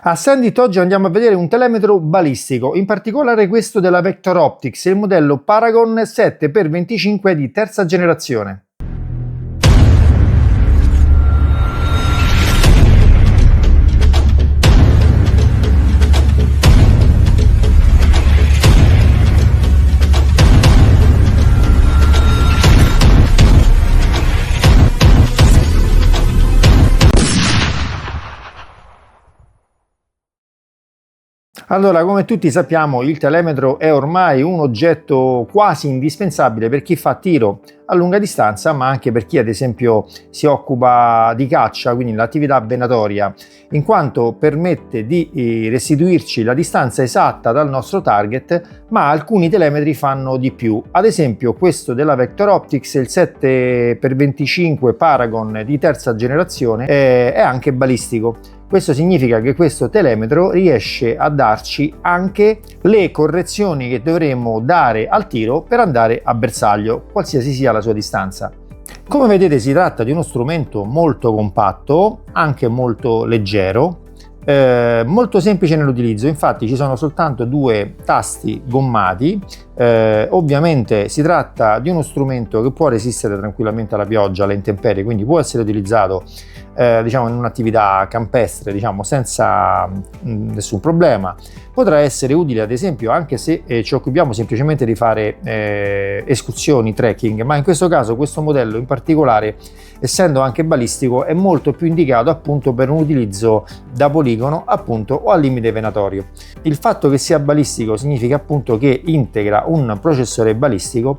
A Sandit oggi andiamo a vedere un telemetro balistico, in particolare questo della Vector Optics, il modello Paragon 7x25 di terza generazione. Allora, come tutti sappiamo, il telemetro è ormai un oggetto quasi indispensabile per chi fa tiro a lunga distanza, ma anche per chi ad esempio si occupa di caccia, quindi l'attività venatoria, in quanto permette di restituirci la distanza esatta dal nostro target, ma alcuni telemetri fanno di più. Ad esempio questo della Vector Optics, il 7x25 Paragon di terza generazione, è anche balistico. Questo significa che questo telemetro riesce a darci anche le correzioni che dovremo dare al tiro per andare a bersaglio, qualsiasi sia la sua distanza. Come vedete, si tratta di uno strumento molto compatto, anche molto leggero, molto semplice nell'utilizzo. Infatti ci sono soltanto due tasti gommati. Ovviamente si tratta di uno strumento che può resistere tranquillamente alla pioggia, alle intemperie, quindi può essere utilizzato diciamo in un'attività campestre, diciamo senza nessun problema. Potrà essere utile ad esempio anche se ci occupiamo semplicemente di fare escursioni, trekking, ma in questo caso questo modello in particolare, essendo anche balistico, è molto più indicato appunto per un utilizzo da poligono appunto o al limite venatorio. Il fatto che sia balistico significa appunto che integra un processore balistico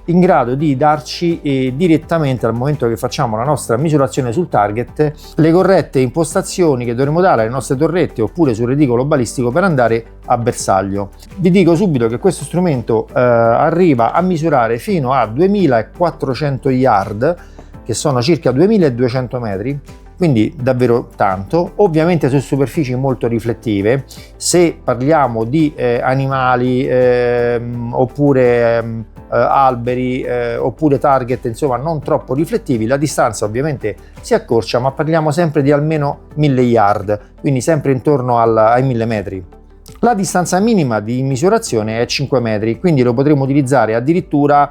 in grado di darci direttamente, al momento che facciamo la nostra misurazione sul target, le corrette impostazioni che dovremo dare alle nostre torrette oppure sul reticolo balistico per andare a bersaglio. Vi dico subito che questo strumento arriva a misurare fino a 2400 yard, che sono circa 2200 metri, quindi davvero tanto, ovviamente su superfici molto riflettive. Se parliamo di animali oppure alberi oppure target insomma non troppo riflettivi, la distanza ovviamente si accorcia, ma parliamo sempre di almeno 1000 yard, quindi sempre intorno ai 1000 metri. La distanza minima di misurazione è 5 metri, quindi lo potremo utilizzare addirittura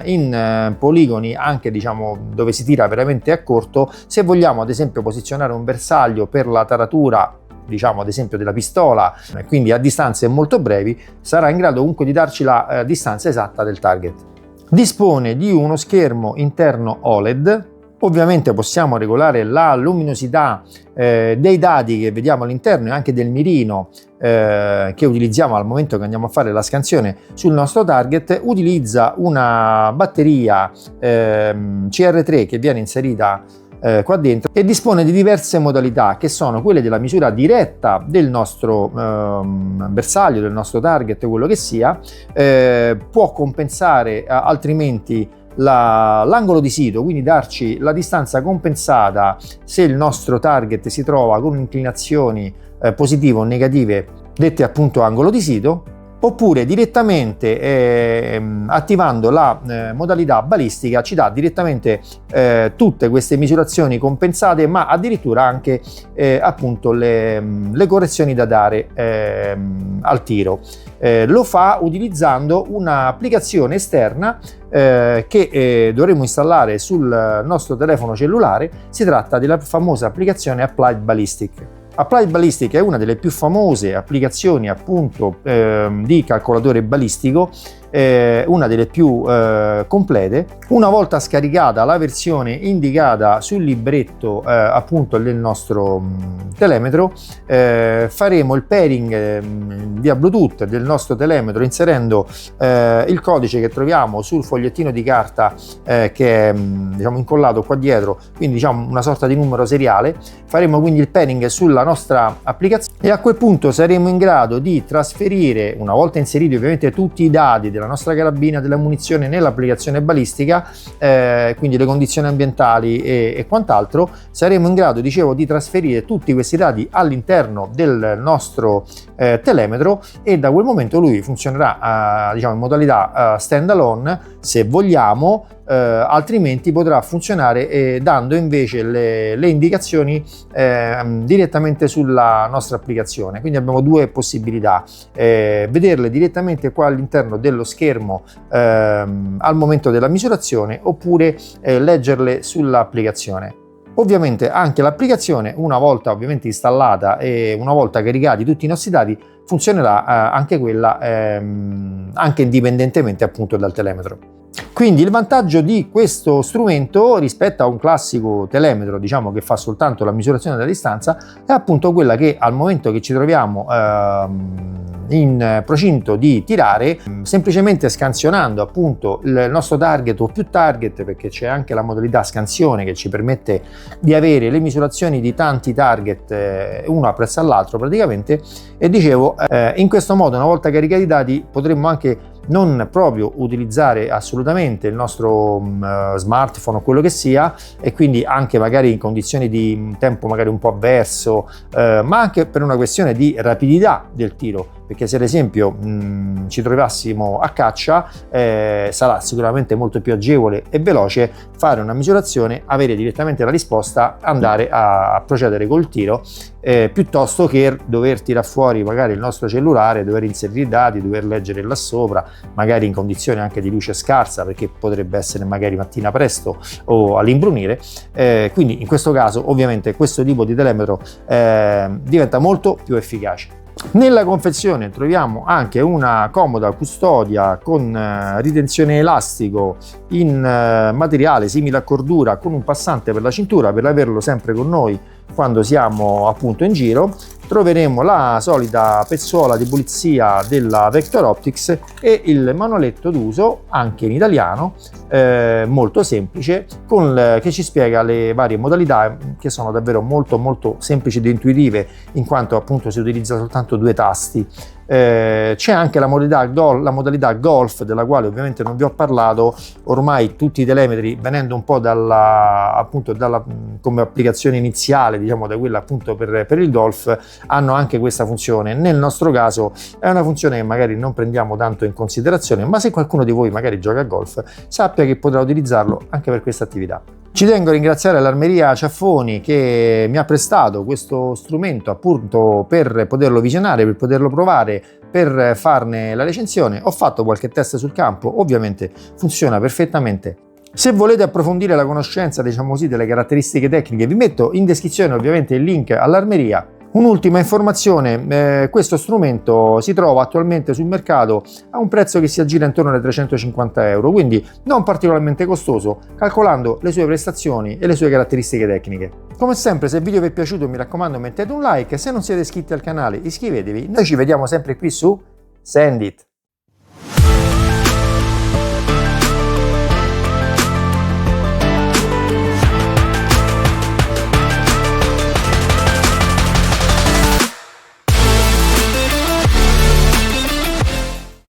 in poligoni anche diciamo dove si tira veramente a corto. Se vogliamo ad esempio posizionare un bersaglio per la taratura, diciamo ad esempio della pistola, quindi a distanze molto brevi, sarà in grado comunque di darci la distanza esatta del target. Dispone di uno schermo interno OLED. Ovviamente possiamo regolare la luminosità dei dati che vediamo all'interno e anche del mirino che utilizziamo al momento che andiamo a fare la scansione sul nostro target. Utilizza una batteria CR3 che viene inserita qua dentro e dispone di diverse modalità, che sono quelle della misura diretta del nostro bersaglio, del nostro target, quello che sia. Può compensare altrimenti l'angolo di sito, quindi darci la distanza compensata se il nostro target si trova con inclinazioni positive o negative, dette appunto angolo di sito, oppure direttamente attivando la modalità balistica ci dà direttamente tutte queste misurazioni compensate, ma addirittura anche appunto le correzioni da dare al tiro. Lo fa utilizzando un'applicazione esterna che dovremo installare sul nostro telefono cellulare. Si tratta della famosa applicazione Applied Ballistic. Applied Ballistic è una delle più famose applicazioni appunto di calcolatore balistico, una delle più complete. Una volta scaricata la versione indicata sul libretto appunto del nostro telemetro, faremo il pairing via Bluetooth del nostro telemetro inserendo il codice che troviamo sul fogliettino di carta che è diciamo incollato qua dietro, quindi diciamo una sorta di numero seriale. Faremo quindi il pairing sulla nostra applicazione e a quel punto saremo in grado di trasferire, una volta inseriti ovviamente tutti i dati della nostra carabina, della munizione nell'applicazione balistica, quindi le condizioni ambientali e quant'altro, saremo in grado, dicevo, di trasferire tutti questi dati all'interno del nostro telemetro, e da quel momento lui funzionerà diciamo in modalità stand alone. Se vogliamo altrimenti potrà funzionare dando invece le indicazioni direttamente sulla nostra applicazione. Quindi abbiamo due possibilità: vederle direttamente qua all'interno dello schermo al momento della misurazione, oppure leggerle sull'applicazione. Ovviamente anche l'applicazione, una volta ovviamente installata e una volta caricati tutti i nostri dati, funzionerà anche quella anche indipendentemente appunto dal telemetro. Quindi il vantaggio di questo strumento rispetto a un classico telemetro, diciamo, che fa soltanto la misurazione della distanza, è appunto quella che al momento che ci troviamo in procinto di tirare, semplicemente scansionando appunto il nostro target o più target, perché c'è anche la modalità scansione che ci permette di avere le misurazioni di tanti target uno appresso all'altro praticamente, e dicevo, in questo modo, una volta caricati i dati, potremmo anche non proprio utilizzare assolutamente il nostro smartphone o quello che sia, e quindi anche magari in condizioni di tempo magari un po' avverso, ma anche per una questione di rapidità del tiro, perché se ad esempio ci trovassimo a caccia, sarà sicuramente molto più agevole e veloce fare una misurazione, avere direttamente la risposta, andare a procedere col tiro, piuttosto che dover tirare fuori magari il nostro cellulare, dover inserire i dati, dover leggere là sopra, magari in condizioni anche di luce scarsa, perché potrebbe essere magari mattina presto o all'imbrunire. Quindi in questo caso ovviamente questo tipo di telemetro diventa molto più efficace. Nella confezione troviamo anche una comoda custodia con ritenzione elastico in materiale simile a cordura, con un passante per la cintura per averlo sempre con noi quando siamo appunto in giro. Troveremo la solita pezzuola di pulizia della Vector Optics e il manualetto d'uso, anche in italiano, molto semplice, che ci spiega le varie modalità, che sono davvero molto semplici ed intuitive, in quanto appunto si utilizza soltanto due tasti. C'è anche la modalità golf, della quale ovviamente non vi ho parlato. Ormai tutti i telemetri, venendo un po' come applicazione iniziale, diciamo da quella appunto per il golf, hanno anche questa funzione. Nel nostro caso è una funzione che magari non prendiamo tanto in considerazione, ma se qualcuno di voi magari gioca a golf, sappia che potrà utilizzarlo anche per questa attività. Ci tengo a ringraziare l'Armeria Ciaffoni che mi ha prestato questo strumento appunto per poterlo visionare, per poterlo provare, per farne la recensione. Ho fatto qualche test sul campo, ovviamente funziona perfettamente. Se volete approfondire la conoscenza, diciamo così, delle caratteristiche tecniche, vi metto in descrizione ovviamente il link all'Armeria. Un'ultima informazione: questo strumento si trova attualmente sul mercato a un prezzo che si aggira intorno ai 350 euro, quindi non particolarmente costoso, calcolando le sue prestazioni e le sue caratteristiche tecniche. Come sempre, se il video vi è piaciuto, mi raccomando, mettete un like, se non siete iscritti al canale iscrivetevi. Noi ci vediamo sempre qui su Sendit.